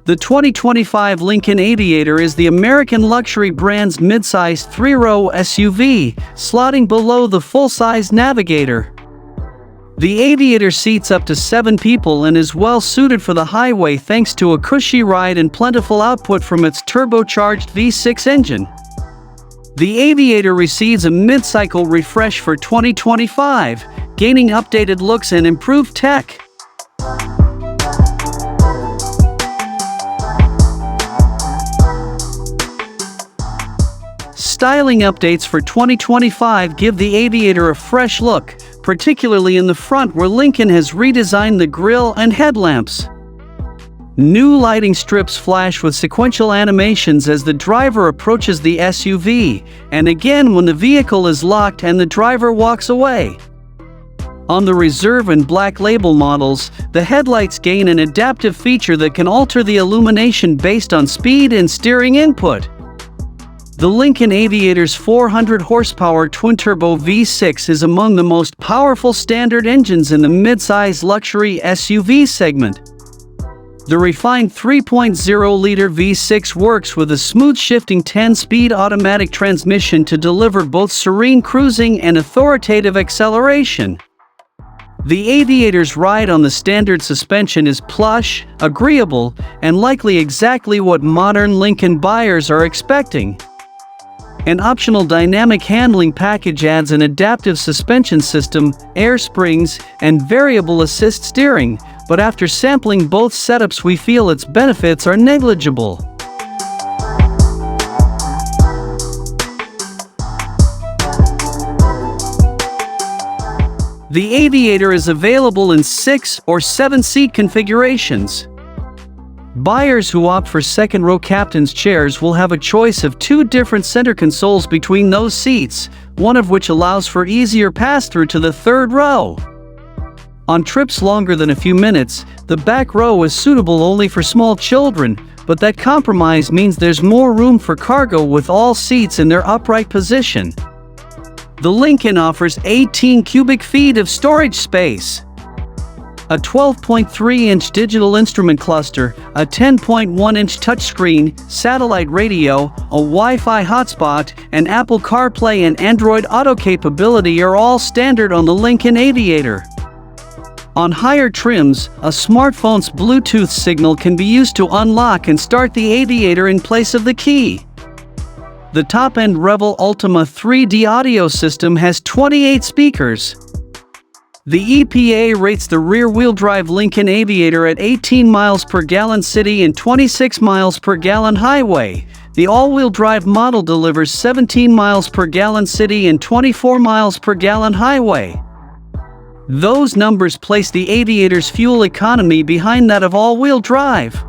The 2025 Lincoln Aviator is the American luxury brand's midsize three-row SUV, slotting below the full-size Navigator. The Aviator seats up to 7 people and is well suited for the highway thanks to a cushy ride and plentiful output from its turbocharged V6 engine. The Aviator receives a mid-cycle refresh for 2025, gaining updated looks and improved tech. Styling updates for 2025 give the Aviator a fresh look, particularly in the front where Lincoln has redesigned the grille and headlamps. New lighting strips flash with sequential animations as the driver approaches the SUV, and again when the vehicle is locked and the driver walks away. On the Reserve and Black Label models, the headlights gain an adaptive feature that can alter the illumination based on speed and steering input. The Lincoln Aviator's 400 horsepower twin-turbo V6 is among the most powerful standard engines in the midsize luxury SUV segment. The refined 3.0-liter V6 works with a smooth-shifting 10-speed automatic transmission to deliver both serene cruising and authoritative acceleration. The Aviator's ride on the standard suspension is plush, agreeable, and likely exactly what modern Lincoln buyers are expecting. An optional dynamic handling package adds an adaptive suspension system, air springs, and variable assist steering, but after sampling both setups we feel its benefits are negligible. The Aviator is available in 6 or 7-seat configurations. Buyers who opt for second-row captain's chairs will have a choice of 2 different center consoles between those seats, one of which allows for easier pass-through to the third row. On trips longer than a few minutes, the back row is suitable only for small children, but that compromise means there's more room for cargo with all seats in their upright position. The Lincoln offers 18 cubic feet of storage space, a 12.3-inch digital instrument cluster, a 10.1-inch touchscreen, satellite radio, a Wi-Fi hotspot, and Apple CarPlay and Android Auto capability are all standard on the Lincoln Aviator. On higher trims, a smartphone's Bluetooth signal can be used to unlock and start the Aviator in place of the key. The top-end Revel Ultima 3D audio system has 28 speakers. The EPA rates the rear-wheel drive Lincoln Aviator at 18 miles per gallon city and 26 miles per gallon highway. The all-wheel drive model delivers 17 miles per gallon city and 24 miles per gallon highway. Those numbers place the Aviator's fuel economy behind that of all-wheel drive.